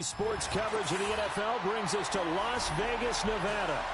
Sports coverage of the NFL brings us to Las Vegas, Nevada.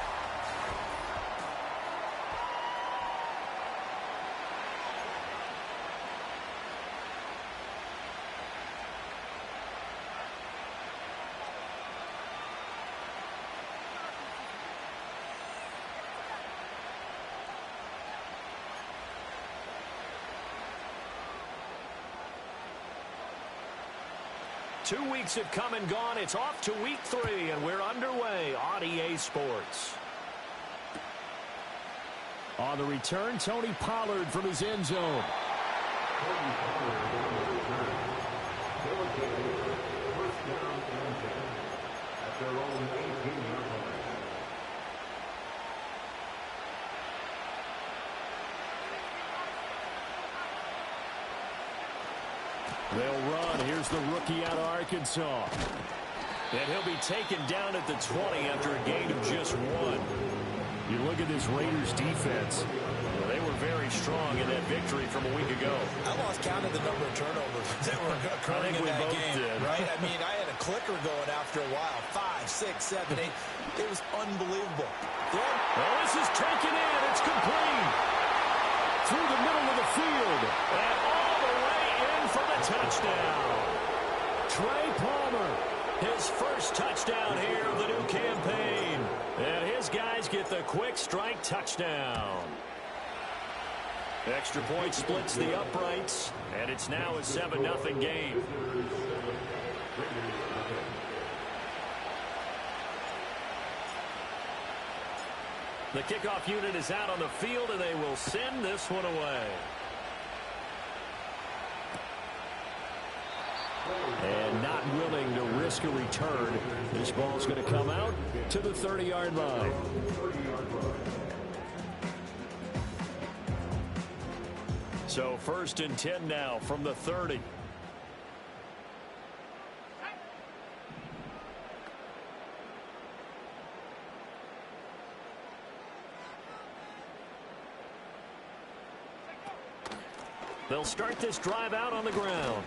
Two weeks have come and gone. It's off to week 3, and we're underway on EA Sports. On the return, Tony Pollard from his end zone. They'll run. Here's the rookie out of Arkansas. And he'll be taken down at the 20 after a gain of just 1. You look at this Raiders defense. They were very strong in that victory from a week ago. I lost count of the number of turnovers that were occurring in that game. Did. Right? I mean, I had a clicker going after a while. 5, 6, 7, 8. It was unbelievable. Oh, this is taken in. It's complete. Through the middle of the field. And all the way in for the touchdown. Trey Palmer, his first touchdown here of the new campaign. And his guys get the quick strike touchdown. Extra point splits the uprights, and it's now a 7-0 game. The kickoff unit is out on the field, and they will send this one away. And not willing to risk a return. This ball's going to come out to the 30-yard line. So 1st and 10 now from the 30. They'll start this drive out on the ground.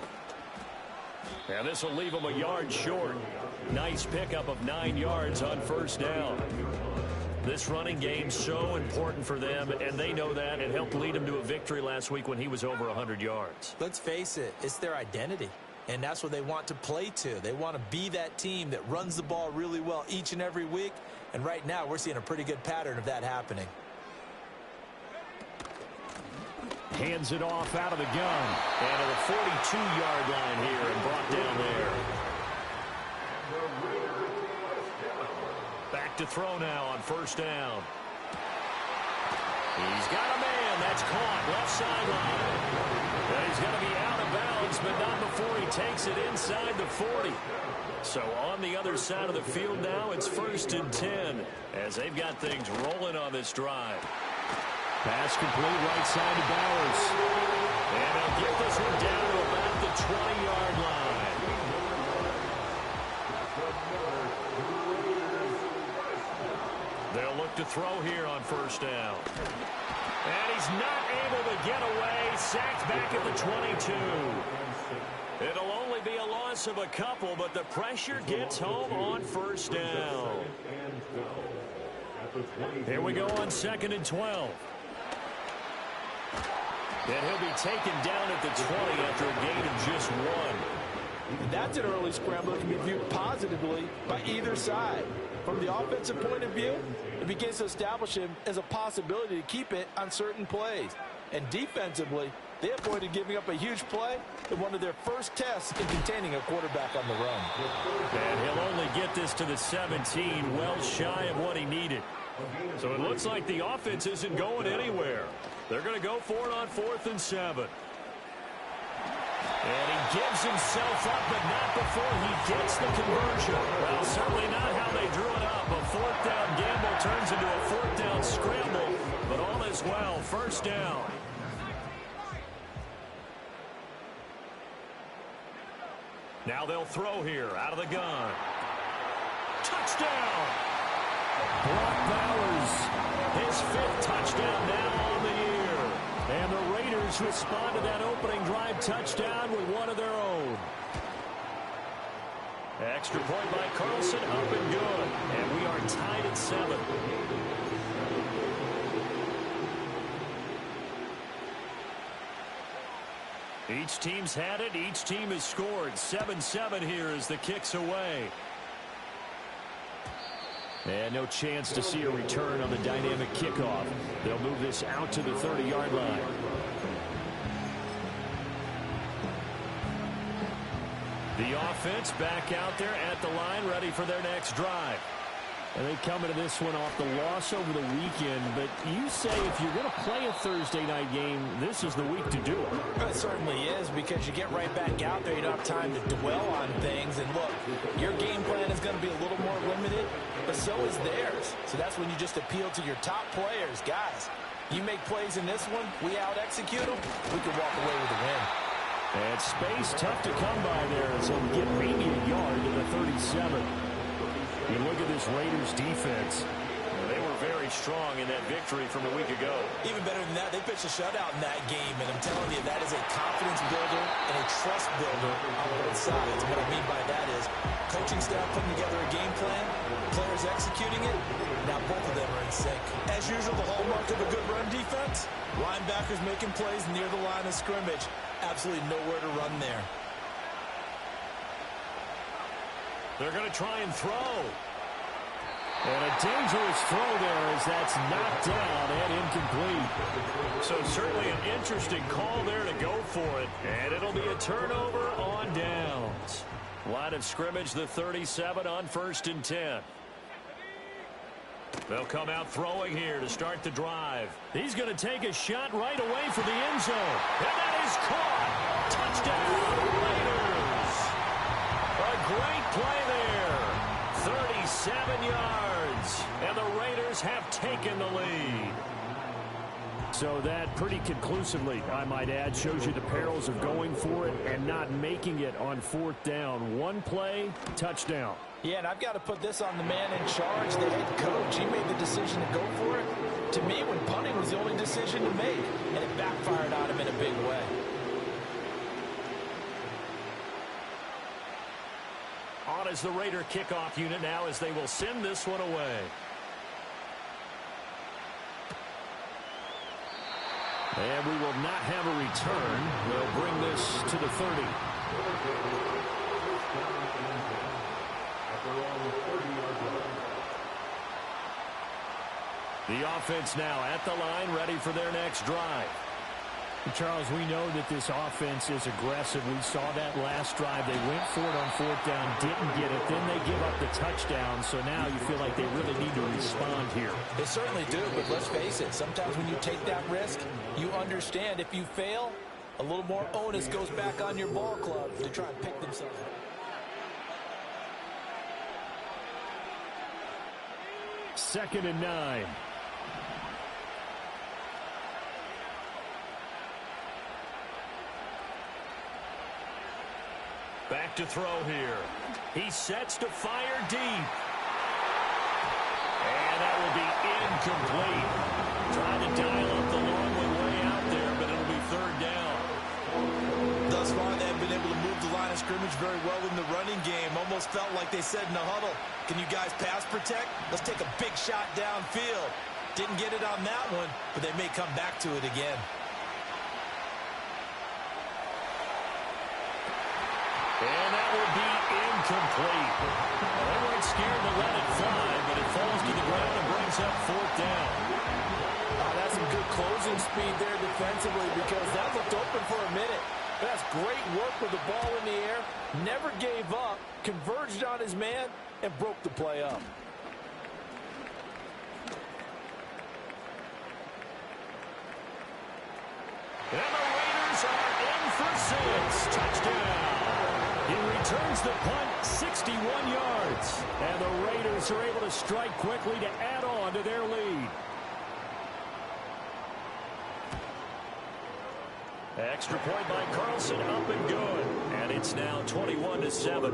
And this will leave them a yard short. Nice pickup of 9 yards on 1st down. This running game's so important for them, and they know that. It helped lead them to a victory last week when he was over 100 yards. Let's face it, it's their identity, and that's what they want to play to. They want to be that team that runs the ball really well each and every week, and right now we're seeing a pretty good pattern of that happening. Hands it off out of the gun. And to the 42-yard line here and brought down there. Back to throw now on 1st down. He's got a man. That's caught. Left sideline. And he's going to be out of bounds, but not before he takes it inside the 40. So on the other side of the field now, it's 1st and 10 as they've got things rolling on this drive. Pass complete right side to Bowers. And they'll get this one down to about the 20-yard line. They'll look to throw here on 1st down. And he's not able to get away. Sacked back at the 22. It'll only be a loss of a couple, but the pressure gets home on 1st down. Here we go on 2nd and 12. And he'll be taken down at the 20 after a gain of just 1. That's an early scramble that can be viewed positively by either side. From the offensive point of view, it begins to establish him as a possibility to keep it on certain plays. And defensively, they avoided giving up a huge play in one of their first tests in containing a quarterback on the run. And he'll only get this to the 17, well shy of what he needed. So it looks like the offense isn't going anywhere. They're going to go for it on 4th and 7. And he gives himself up, but not before he gets the conversion. Well, certainly not how they drew it up. A 4th down gamble turns into a 4th down scramble, but all is well. 1st down. Now they'll throw here out of the gun. Touchdown! Brock Bowers, his 5th touchdown now on the year. And the Raiders respond to that opening drive touchdown with one of their own. Extra point by Carlson, up and good. And we are tied at 7. Each team's had it. Each team has scored. 7-7 here as the kick's away. And no chance to see a return on the dynamic kickoff. They'll move this out to the 30-yard line. The offense back out there at the line, ready for their next drive. And they come into this one off the loss over the weekend. But you say if you're going to play a Thursday night game, this is the week to do it. It certainly is, because you get right back out there. You don't have time to dwell on things. And look, your game plan is going to be a little more limited, but so is theirs. So that's when you just appeal to your top players. Guys, you make plays in this one, we out-execute them, we can walk away with a win. And space tough to come by there as he'll get maybe a yard to the 37. You look at this Raiders defense. They were very strong in that victory from a week ago. Even better than that, they pitched a shutout in that game, and I'm telling you, that is a confidence builder and a trust builder on both sides. What I mean by that is coaching staff putting together a game plan, players executing it. Now both of them are in sync. As usual, the hallmark of a good run defense, linebackers making plays near the line of scrimmage. Absolutely nowhere to run there. They're going to try and throw. And a dangerous throw there as that's knocked down and incomplete. So certainly an interesting call there to go for it. And it'll be a turnover on downs. Line of scrimmage, the 37 on 1st and 10. They'll come out throwing here to start the drive. He's going to take a shot right away for the end zone. And that is caught. Touchdown, Raiders. A great play there. 37 yards. And the Raiders have taken the lead. So that pretty conclusively, I might add, shows you the perils of going for it and not making it on 4th down. One play, touchdown. Yeah, and I've got to put this on the man in charge, the head coach. He made the decision to go for it. To me, when punting was the only decision to make, and it backfired on him in a big way. On as the Raider kickoff unit now as they will send this one away. And we will not have a return. They'll bring this to the 30. The offense now at the line, ready for their next drive. Charles, we know that this offense is aggressive. We saw that last drive. They went for it on 4th down, didn't get it. Then they give up the touchdown. So now you feel like they really need to respond here. They certainly do, but let's face it. Sometimes when you take that risk, you understand if you fail, a little more onus goes back on your ball club to try and pick themselves up. Second and 9. Back to throw here. He sets to fire deep. And that will be incomplete. Trying to dial up the long one way out there, but it'll be 3rd down. Thus far, they have been able to move the line of scrimmage very well in the running game. Almost felt like they said in the huddle, can you guys pass protect? Let's take a big shot downfield. Didn't get it on that one, but they may come back to it again. And that will be incomplete. They weren't scared to let it fly, but it falls to the ground and brings up 4th down. That's some good closing speed there defensively, because that looked open for a minute. That's great work with the ball in the air. Never gave up, converged on his man, and broke the play up. And the Raiders are in for 6. Touchdown. He returns the punt 61 yards. And the Raiders are able to strike quickly to add on to their lead. Extra point by Carlson, up and good. And it's now 21-7.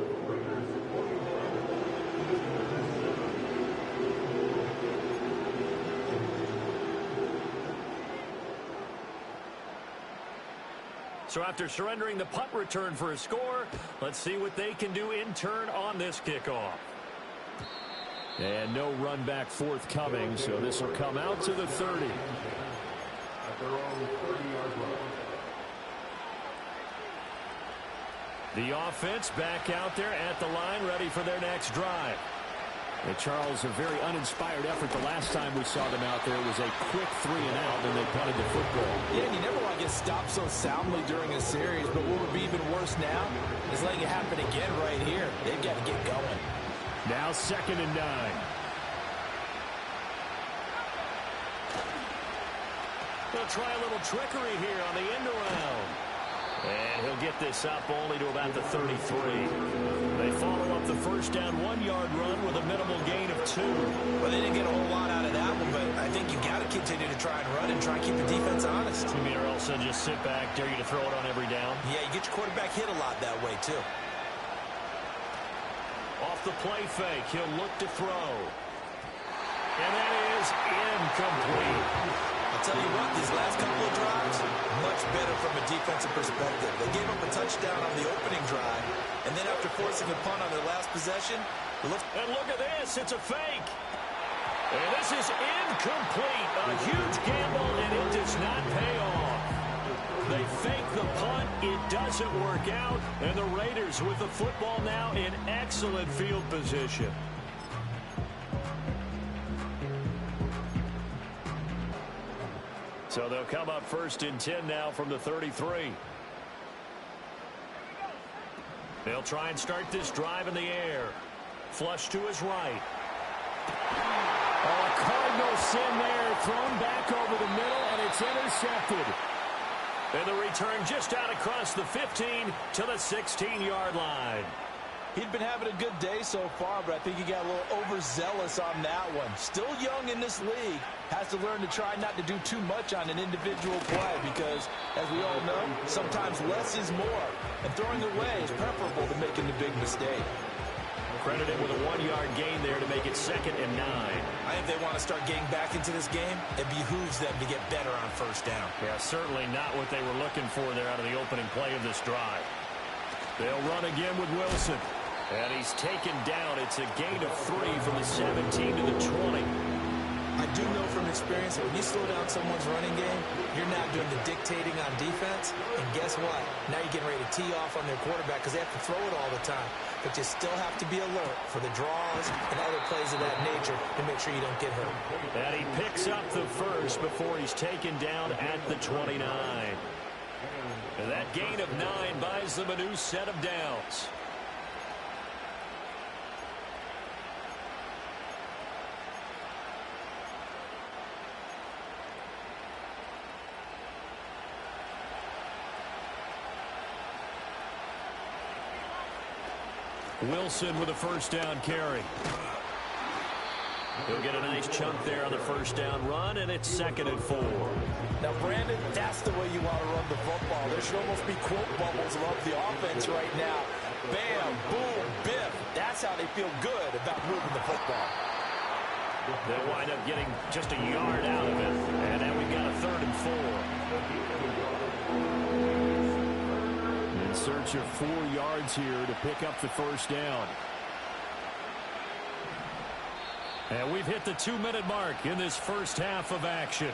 So after surrendering the punt return for a score, let's see what they can do in turn on this kickoff. And no run back forthcoming, so this will come out to the 30. The offense back out there at the line, ready for their next drive. And Charles, a very uninspired effort the last time we saw them out there. It was a quick 3 and out, and they punted the football. Yeah, and you never want to get stopped so soundly during a series, but what would be even worse now is letting it happen again right here. They've got to get going. Now 2nd and 9. They'll try a little trickery here on the end around. And he'll get this up only to about the 33. They follow up the first down 1-yard run with a minimal gain of 2. Well, they didn't get a whole lot out of that one, but I think you've got to continue to try and run and try and keep the defense honest. You mean or else they'll just sit back, dare you to throw it on every down? Yeah, you get your quarterback hit a lot that way, too. Off the play fake, he'll look to throw. And that is incomplete. I'll tell you what, these last couple of drives, much better from a defensive perspective. They gave up a touchdown on the opening drive, and then after forcing a punt on their last possession, and look at this, it's a fake. And this is incomplete. A huge gamble, and it does not pay off. They fake the punt, it doesn't work out, and the Raiders with the football now in excellent field position. So they'll come up 1st and 10 now from the 33. They'll try and start this drive in the air. Flush to his right. Oh, a Cardinal sin there, thrown back over the middle, and it's intercepted. And the return just out across the 15 to the 16-yard line. He'd been having a good day so far, but I think he got a little overzealous on that one. Still young in this league. Has to learn to try not to do too much on an individual play because, as we all know, sometimes less is more. And throwing away is preferable to making the big mistake. Credited with a 1-yard gain there to make it 2nd and 9. I think they want to start getting back into this game. It behooves them to get better on 1st down. Yeah, certainly not what they were looking for there out of the opening play of this drive. They'll run again with Wilson. And he's taken down. It's a gain of 3 from the 17 to the 20. I do know from experience that when you slow down someone's running game, you're not doing the dictating on defense. And guess what? Now you're getting ready to tee off on their quarterback because they have to throw it all the time. But you still have to be alert for the draws and other plays of that nature to make sure you don't get hurt. And he picks up the first before he's taken down at the 29. And that gain of 9 buys them a new set of downs. Wilson with a 1st down carry. He'll get a nice chunk there on the 1st down run, and it's 2nd and 4. Now, Brandon, that's the way you want to run the football. There should almost be quote bubbles above the offense right now. Bam, boom, biff. That's how they feel good about moving the football. They'll wind up getting just a yard out of it, and now we've got a 3rd and 4. In search of 4 yards here to pick up the 1st down. And we've hit the 2-minute mark in this first half of action.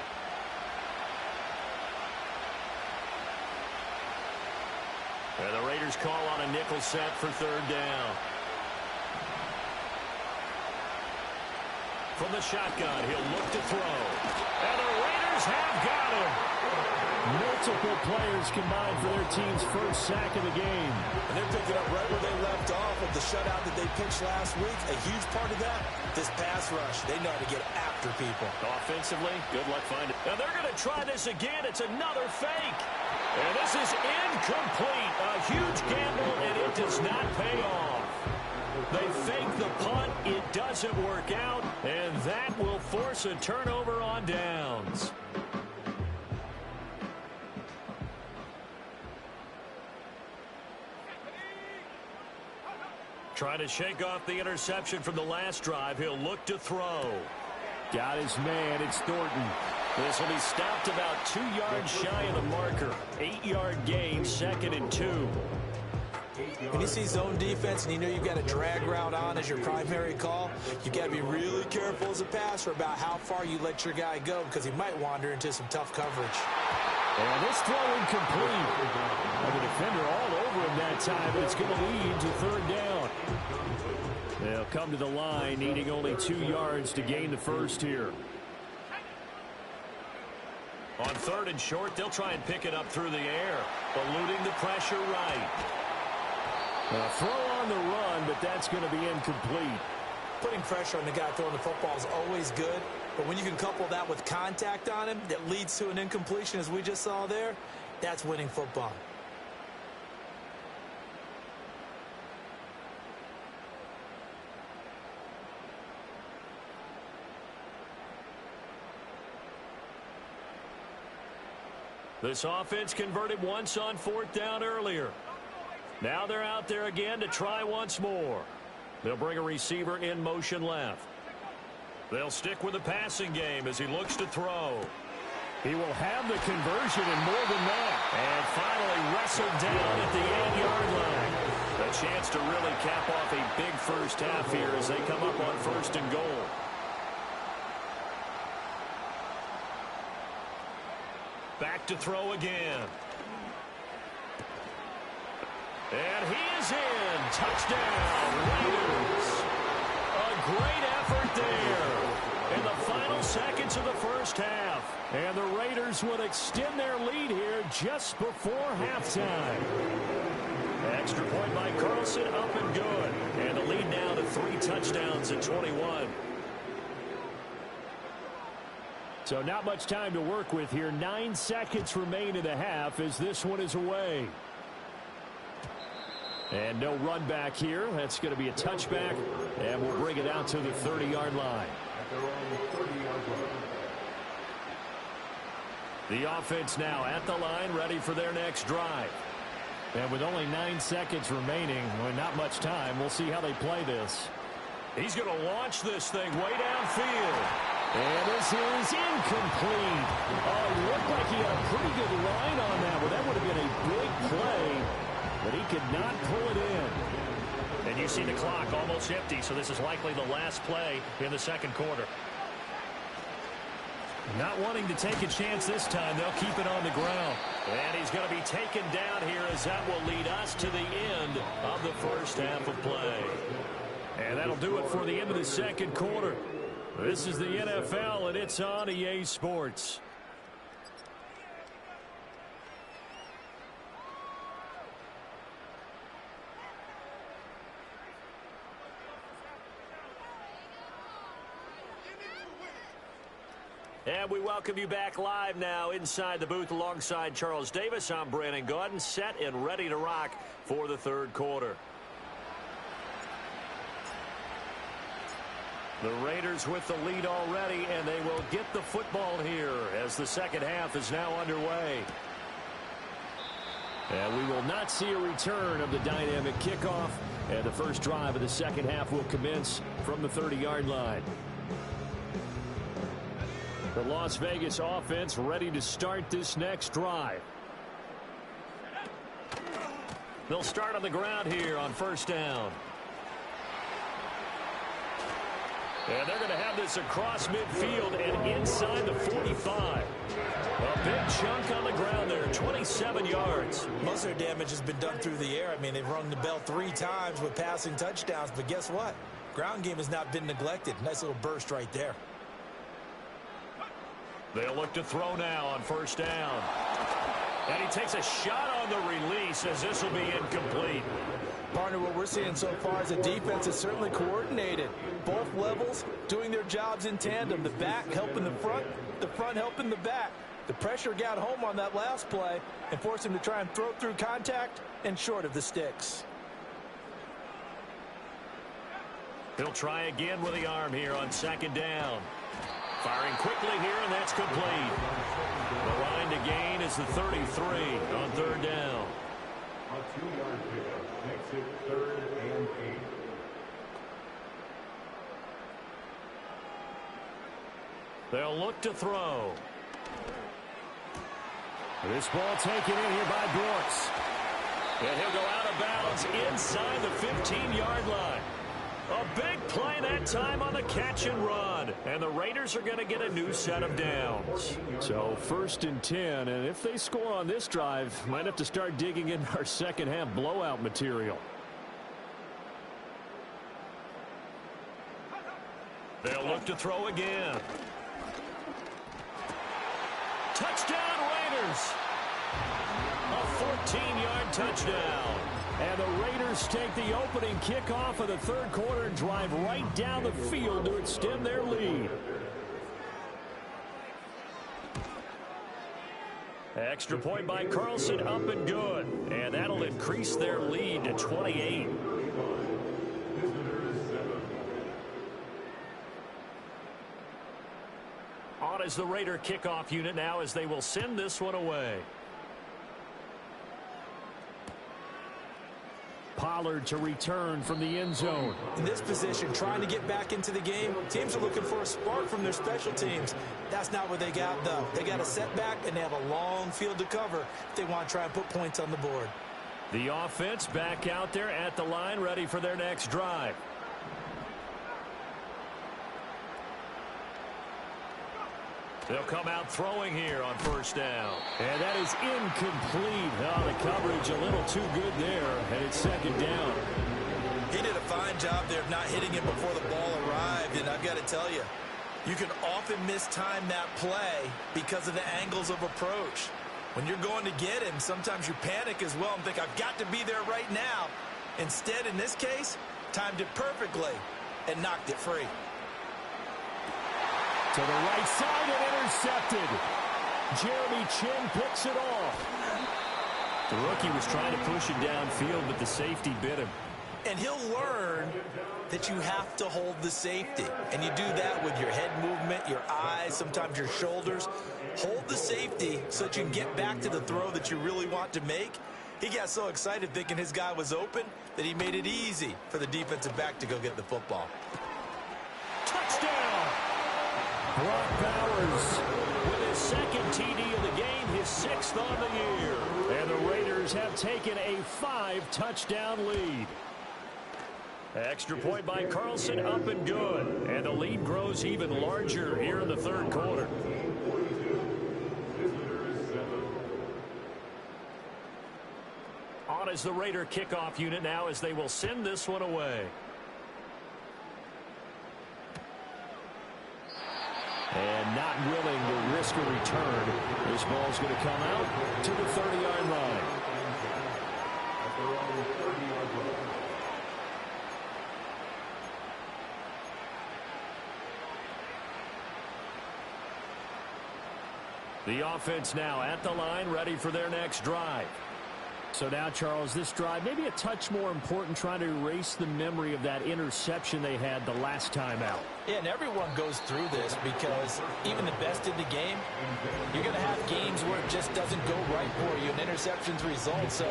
And the Raiders call on a nickel set for 3rd down. From the shotgun, he'll look to throw. And the Raiders have got him. Multiple players combined for their team's first sack of the game. And they're picking up right where they left off with the shutout that they pitched last week. A huge part of that, this pass rush. They know how to get after people. Offensively, good luck finding. And they're going to try this again. It's another fake. And this is incomplete. A huge gamble, and it does not pay off. They fake the punt. It doesn't work out, and that will force a turnover on downs. Trying to shake off the interception from the last drive. He'll look to throw. Got his man. It's Thornton. This will be stopped about 2 yards shy of the marker. 8-yard gain, 2nd and 2. When you see zone defense and you know you've got a drag route on as your primary call, you've got to be really careful as a passer about how far you let your guy go because he might wander into some tough coverage. And this throw incomplete. And the defender all over him that time, but it's going to lead to 3rd down. They'll come to the line, needing only 2 yards to gain the first here. On 3rd and short, they'll try and pick it up through the air, eluding the pressure right. A throw on the run, but that's going to be incomplete. Putting pressure on the guy throwing the football is always good, but when you can couple that with contact on him that leads to an incompletion, as we just saw there, that's winning football. This offense converted once on 4th down earlier. Now they're out there again to try once more. They'll bring a receiver in motion left. They'll stick with the passing game as he looks to throw. He will have the conversion and more than that. And finally wrestled down at the 8-yard line. A chance to really cap off a big first half here as they come up on 1st and goal. Back to throw again. And he is in. Touchdown, Raiders. A great effort there in the final seconds of the first half. And the Raiders would extend their lead here just before halftime. Extra point by Carlson, up and good. And the lead now to 3 touchdowns at 21. So not much time to work with here. 9 seconds remain in the half as this one is away. And no run back here. That's going to be a touchback. And we'll bring it out to the 30-yard line. The offense now at the line, ready for their next drive. And with only 9 seconds remaining, well, not much time, we'll see how they play this. He's going to launch this thing way downfield. And this is incomplete. Oh, it looked like he had a pretty good line on that, but that would have been a big play, but he could not pull it in. And you see the clock almost empty, so this is likely the last play in the 2nd quarter. Not wanting to take a chance this time, they'll keep it on the ground. And he's going to be taken down here as that will lead us to the end of the first half of play. And that'll do it for the end of the 2nd quarter. This is the NFL, and it's on EA Sports. And we welcome you back live now inside the booth alongside Charles Davis. I'm Brandon Gaudin, set and ready to rock for the 3rd quarter. The Raiders with the lead already, and they will get the football here as the 2nd half is now underway. And we will not see a return of the dynamic kickoff, and the first drive of the 2nd half will commence from the 30-yard line. The Las Vegas offense ready to start this next drive. They'll start on the ground here on 1st down. And they're going to have this across midfield and inside the 45. A big chunk on the ground there, 27 yards. Most of their damage has been done through the air. I mean, they've rung the bell 3 times with passing touchdowns, but guess what? Ground game has not been neglected. Nice little burst right there. They'll look to throw now on 1st down. And he takes a shot on the release as this will be incomplete. Partner, what we're seeing so far is the defense is certainly coordinated. Both levels doing their jobs in tandem. The back helping the front helping the back. The pressure got home on that last play and forced him to try and throw through contact and short of the sticks. He'll try again with the arm here on 2nd down. Firing quickly here, and that's complete. The line to gain is the 33 on 3rd down. A 2-yard pickup makes it 3rd and 8. They'll look to throw. This ball taken in here by Brooks. And he'll go out of bounds inside the 15-yard line. A big play that time on the catch and run. And the Raiders are going to get a new set of downs. So 1st and 10, and if they score on this drive, might have to start digging in our second half blowout material. They'll look to throw again. Touchdown Raiders. A 14-yard touchdown. And the Raiders take the opening kickoff of the third quarter and drive right down the field to extend their lead. Extra point by Carlson, up and good. And that'll increase their lead to 28. On is the Raider kickoff unit now as they will send this one away. Pollard to return from the end zone. In this position, trying to get back into the game, teams are looking for a spark from their special teams. That's not what they got, though. They got a setback, and they have a long field to cover if they want to try and put points on the board. The offense back out there at the line, ready for their next drive. They'll come out throwing here on 1st down. And that is incomplete. Oh, the coverage a little too good there, and it's 2nd down. He did a fine job there of not hitting it before the ball arrived, and I've got to tell you, you can often mistime that play because of the angles of approach. When you're going to get him, sometimes you panic as well and think, I've got to be there right now. Instead, in this case, timed it perfectly and knocked it free. To the right side and intercepted. Jeremy Chin picks it off. The rookie was trying to push it downfield, but the safety bit him. And he'll learn that you have to hold the safety. And you do that with your head movement, your eyes, sometimes your shoulders. Hold the safety so that you can get back to the throw that you really want to make. He got so excited thinking his guy was open that he made it easy for the defensive back to go get the football. Touchdown! Brock Bowers with his 2nd TD of the game, his 6th on the year. And the Raiders have taken a 5-touchdown lead. Extra point by Carlson, up and good. And the lead grows even larger here in the 3rd quarter. On is the Raider kickoff unit now as they will send this one away. And not willing to risk a return. This ball's going to come out to the 30-yard line. The offense now at the line, ready for their next drive. So now, Charles, this drive maybe a touch more important, trying to erase the memory of that interception they had the last time out. Yeah, and everyone goes through this because even the best in the game, you're going to have games where it just doesn't go right for you and interceptions result. So,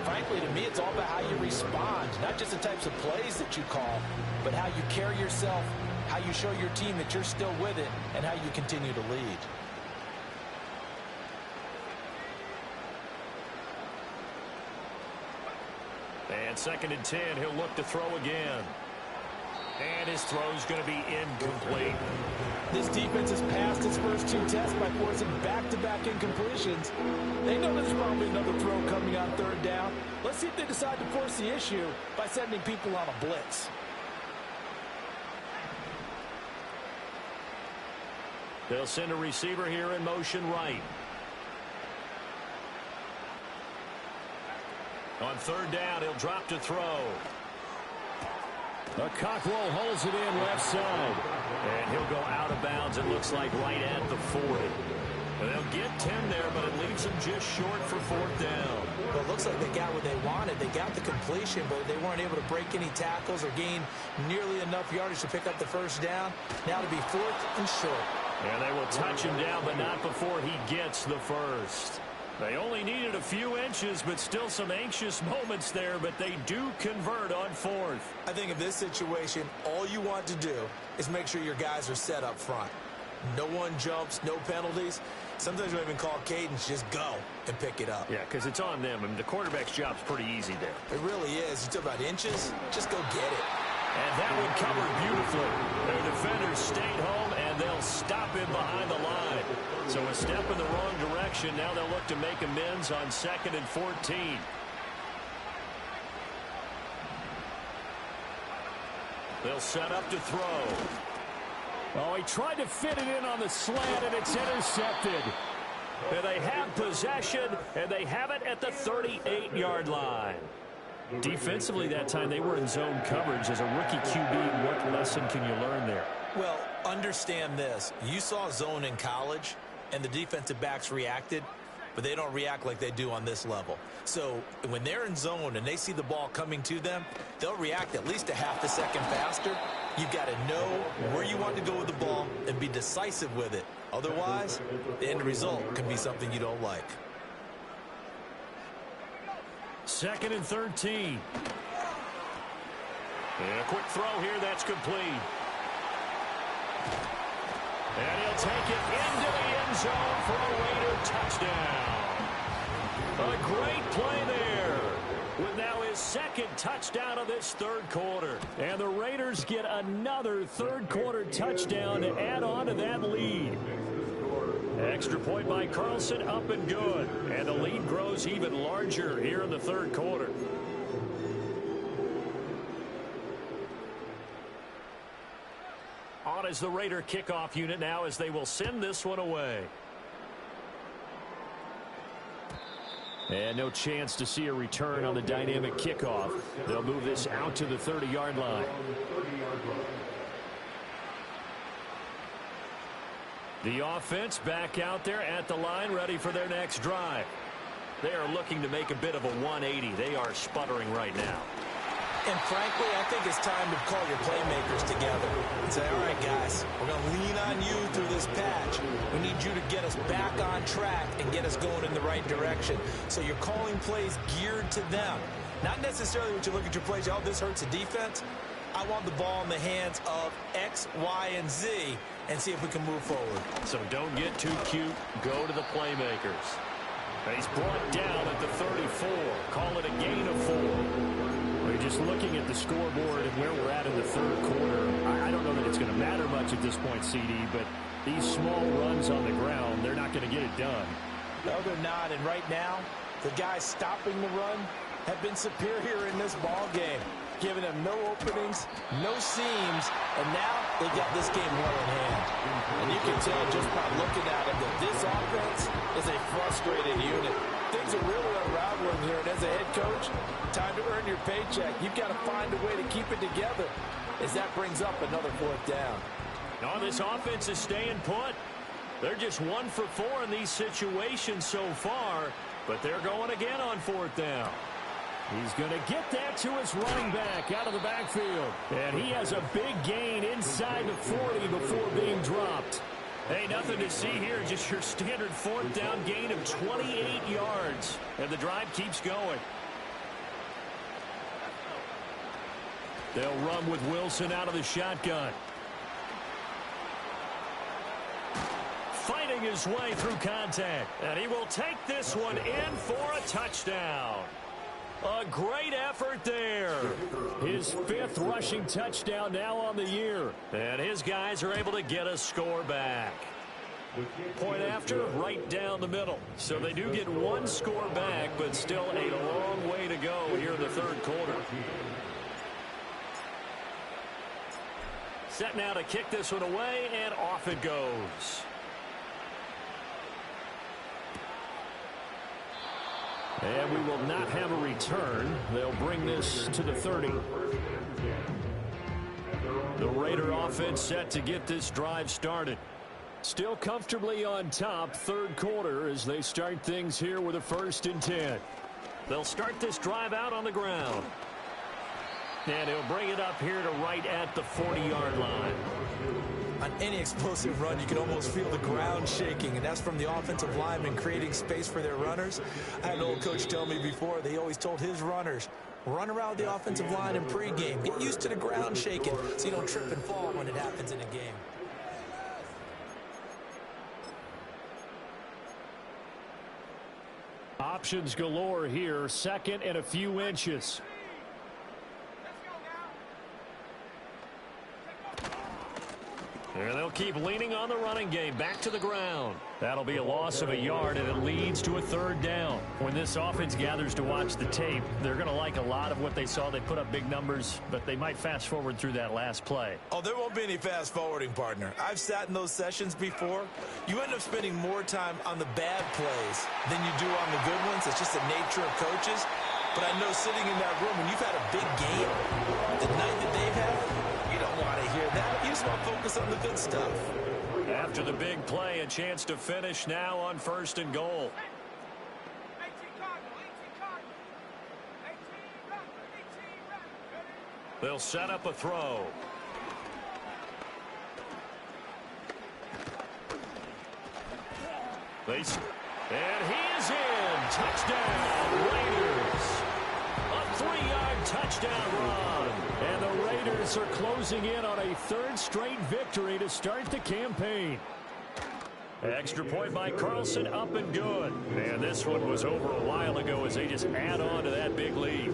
frankly, to me, it's all about how you respond, not just the types of plays that you call, but how you carry yourself, how you show your team that you're still with it, and how you continue to lead. And 2nd and 10, he'll look to throw again. And his throw's going to be incomplete. This defense has passed its first 2 tests by forcing back-to-back incompletions. They know there's probably another throw coming on 3rd down. Let's see if they decide to force the issue by sending people on a blitz. They'll send a receiver here in motion right. On 3rd down, he'll drop to throw. Cockrell holds it in left side. And he'll go out of bounds, it looks like, right at the 40. And they'll get 10 there, but it leaves them just short for 4th down. Well, it looks like they got what they wanted. They got the completion, but they weren't able to break any tackles or gain nearly enough yardage to pick up the 1st down. Now to be 4th and short. And they will touch him down, but not before he gets the 1st. They only needed a few inches, but still some anxious moments there, but they do convert on 4th. I think in this situation, all you want to do is make sure your guys are set up front. No one jumps, no penalties. Sometimes we even call cadence, just go and pick it up. Yeah, because it's on them. I mean, the quarterback's job's pretty easy there. It really is. You talk about inches, just go get it. And that one covered beautifully. Their defenders stayed home, and they'll stop him behind the line. So a step in the wrong direction. Now they'll look to make amends on 2nd and 14. They'll set up to throw. Oh, he tried to fit it in on the slant, and it's intercepted. And they have possession, and they have it at the 38-yard line. Defensively that time, they were in zone coverage. As a rookie QB, what lesson can you learn there? Well, understand this. You saw zone in college, and the defensive backs reacted, but they don't react like they do on this level. So when they're in zone and they see the ball coming to them, they'll react at least a half a second faster. You've got to know where you want to go with the ball and be decisive with it. Otherwise, the end result can be something you don't like. 2nd and 13. And a quick throw here, that's complete. And he'll take it into the end zone for a Raider touchdown. A great play there, with now his 2nd touchdown of this 3rd quarter. And the Raiders get another 3rd quarter touchdown to add on to that lead. Extra point by Carlson, up and good. And the lead grows even larger here in the 3rd quarter. On is the Raider kickoff unit now, as they will send this one away. And no chance to see a return on the dynamic kickoff. They'll move this out to the 30-yard line. The offense back out there at the line, ready for their next drive. They are looking to make a bit of a 180. They are sputtering right now. And frankly, I think it's time to call your playmakers together and say, all right, guys, we're going to lean on you through this patch. We need you to get us back on track and get us going in the right direction. So you're calling plays geared to them. Not necessarily when you look at your plays, oh, this hurts the defense. I want the ball in the hands of X, Y, and Z and see if we can move forward. So don't get too cute. Go to the playmakers. He's brought down at the 34. Call it a gain of 4. We're just looking at the scoreboard and where we're at in the 3rd quarter. I don't know that it's going to matter much at this point, CD, but these small runs on the ground, they're not going to get it done. No, they're not. And right now, the guys stopping the run have been superior in this ball game, giving them no openings, no seams, and now they got this game well in hand. And you can tell just by looking at it that this offense is a frustrated unit. Things are really unraveling here, and as a head coach, time to earn your paycheck. You've got to find a way to keep it together as that brings up another 4th down. No, this offense is staying put. They're just 1 for 4 in these situations so far, but they're going again on 4th down. He's going to get that to his running back out of the backfield. And he has a big gain inside the 40 before being dropped. Hey, nothing to see here, just your standard 4th down gain of 28 yards. And the drive keeps going. They'll run with Wilson out of the shotgun. Fighting his way through contact. And he will take this one in for a touchdown. A great effort there. His 5th rushing touchdown now on the year. And his guys are able to get a score back. Point after, right down the middle. So they do get 1 score back, but still a long way to go here in the 3rd quarter. Set now to kick this one away, and off it goes. And we will not have a return. They'll bring this to the 30. The Raider offense set to get this drive started. Still comfortably on top, 3rd quarter, as they start things here with a 1st and 10. They'll start this drive out on the ground. And he'll bring it up here to right at the 40-yard line. On any explosive run, you can almost feel the ground shaking, and that's from the offensive linemen creating space for their runners. I had an old coach tell me before, they always told his runners, run around the offensive line in pregame. Get used to the ground shaking so you don't trip and fall when it happens in a game. Options galore here. Second and a few inches. And they'll keep leaning on the running game. Back to the ground. That'll be a loss of a yard, and it leads to a third down. When this offense gathers to watch the tape, they're going to like a lot of what they saw. They put up big numbers, but they might fast forward through that last play. Oh, there won't be any fast forwarding, partner. I've sat in those sessions before. You end up spending more time on the bad plays than you do on the good ones. It's just the nature of coaches. But I know sitting in that room, when you've had a big game, the night that they've had, you don't want to hear that. You just want to focus on the good stuff. After the big play, a chance to finish now on 1st and goal. They'll set up a throw. And he is in. Touchdown, Raiders. A 3-yard touchdown run. And the Raiders are closing in on a third straight victory to start the campaign. Extra point by Carlson, up and good. And this one was over a while ago as they just add on to that big lead.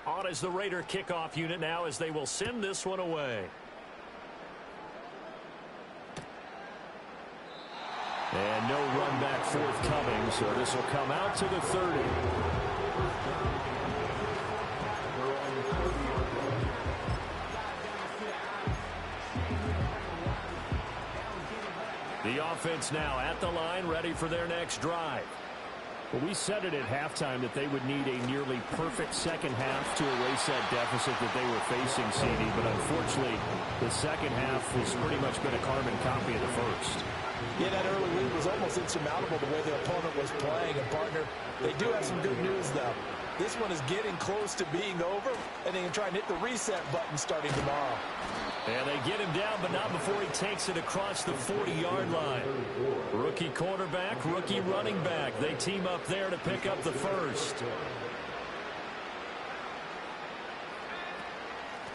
On is the Raider kickoff unit now as they will send this one away. And no run back forthcoming, so this will come out to the 30. The offense now at the line, ready for their next drive. Well, we said it at halftime that they would need a nearly perfect second half to erase that deficit that they were facing, CD. But unfortunately, the second half has pretty much been a carbon copy of the first. Yeah, that early lead was almost insurmountable the way the opponent was playing. And, partner, they do have some good news, though. This one is getting close to being over, and they can try and hit the reset button starting tomorrow. And they get him down, but not before he takes it across the 40-yard line. Rookie quarterback, rookie running back. They team up there to pick up the first.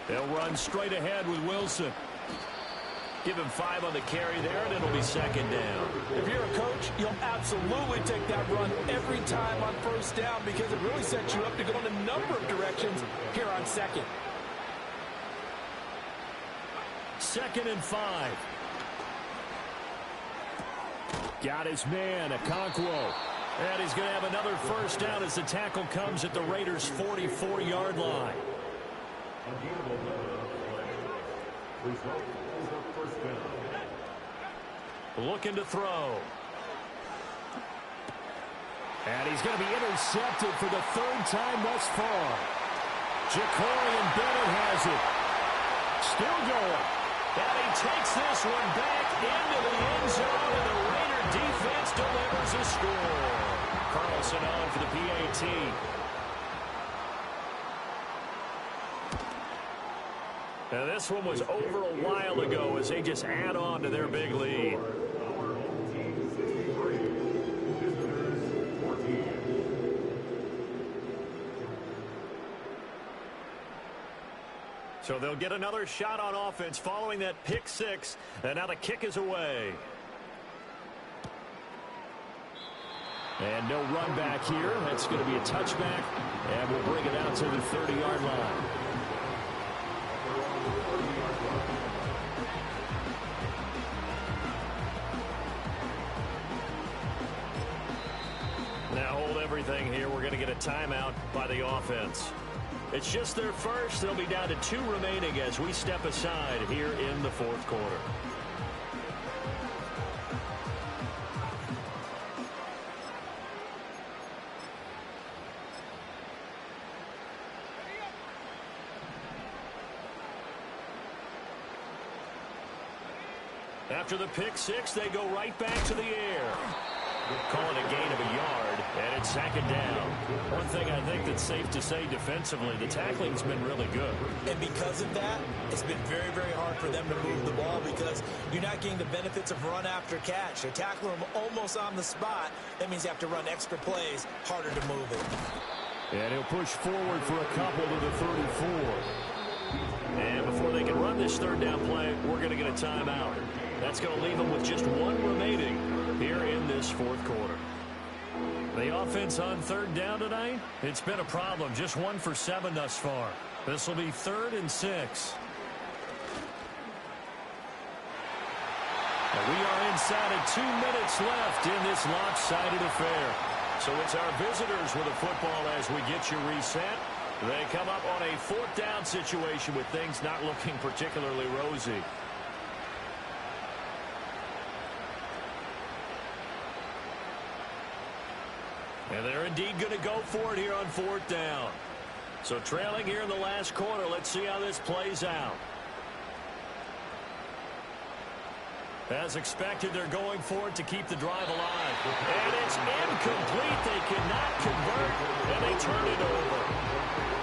They'll run straight ahead with Wilson. Give him 5 on the carry there, and it'll be second down. If you're a coach, you'll absolutely take that run every time on first down because it really sets you up to go in a number of directions here on second. 2nd and 5. Got his man, Okonkwo. And he's going to have another first down as the tackle comes at the Raiders' 44-yard line. Looking to throw. And he's going to be intercepted for the 3rd time thus far. Ja'Cory Bennett has it. Still going. And he takes this one back into the end zone, and the Raider defense delivers a score. Carlson on for the PAT. Now this one was over a while ago as they just add on to their big lead. So they'll get another shot on offense following that pick 6, and now the kick is away. And no run back here. That's going to be a touchback, and we'll bring it out to the 30-yard line. Now hold everything here. We're going to get a timeout by the offense. It's just their first. They'll be down to 2 remaining as we step aside here in the 4th quarter. After the pick 6, they go right back to the air. Call it a gain of a yard, and on second down. One thing I think that's safe to say defensively, the tackling's been really good. And because of that, it's been very, very hard for them to move the ball because you're not getting the benefits of run after catch. They're tackling them almost on the spot. That means you have to run extra plays, harder to move it. And he'll push forward for a couple to the 34. And before they can run this third down play, we're going to get a timeout. That's going to leave them with just one remaining here in this fourth quarter. The offense on third down tonight, it's been a problem. Just 1 for 7 thus far. This will be 3rd and 6. And we are inside of 2 minutes left in this lopsided affair. So it's our visitors with the football as we get you reset. They come up on a 4th down situation with things not looking particularly rosy. And they're indeed going to go for it here on 4th down. So trailing here in the last quarter, let's see how this plays out. As expected, they're going for it to keep the drive alive. And it's incomplete. They cannot convert, and they turn it over.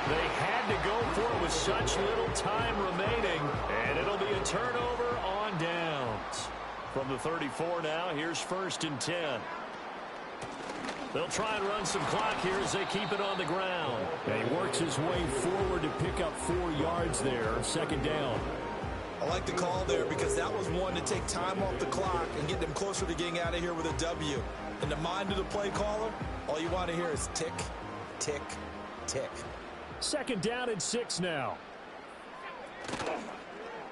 They had to go for it with such little time remaining, and it'll be a turnover on downs. From the 34 now, here's 1st and 10. They'll try and run some clock here as they keep it on the ground. And he works his way forward to pick up 4 yards there, 2nd down. I like the call there because that was one to take time off the clock and get them closer to getting out of here with a W. In the mind of the play caller, all you want to hear is tick, tick, tick. 2nd down and 6 now.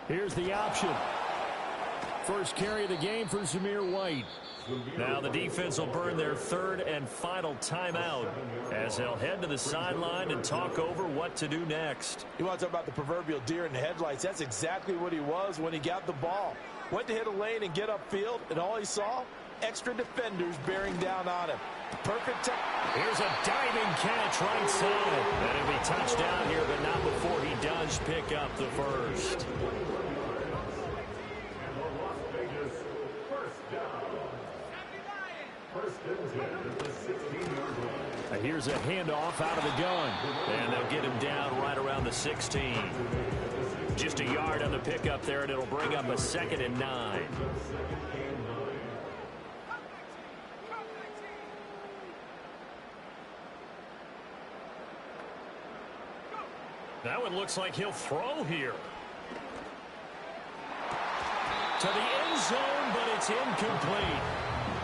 Here's the option. First carry of the game for Zamir White. Now the defense will burn their 3rd and final timeout as they'll head to the sideline and talk over what to do next. You want to talk about the proverbial deer in the headlights. That's exactly what he was when he got the ball. Went to hit a lane and get upfield, and all he saw, extra defenders bearing down on him. Perfect time. Here's a diving catch right side. And it'll be touchdown here, but not before he does pick up the first. Here's a handoff out of the gun. And they'll get him down right around the 16. Just a yard on the pickup there, and it'll bring up a 2nd and 9. That one looks like he'll throw here. To the end zone, but it's incomplete.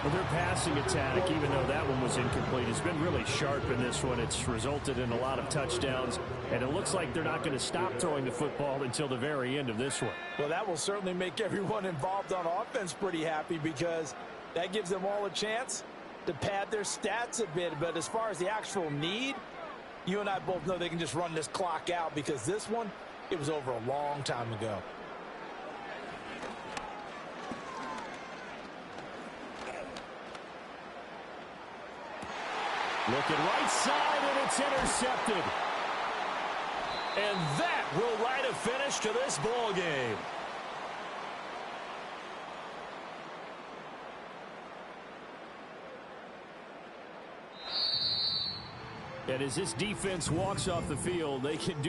Well, their passing attack, even though that one was incomplete, has been really sharp in this one. It's resulted in a lot of touchdowns, and it looks like they're not going to stop throwing the football until the very end of this one. Well, that will certainly make everyone involved on offense pretty happy because that gives them all a chance to pad their stats a bit. But as far as the actual need, you and I both know they can just run this clock out because this one, it was over a long time ago. Looking right side, and it's intercepted. And that will write a finish to this ball game. And as this defense walks off the field, they can do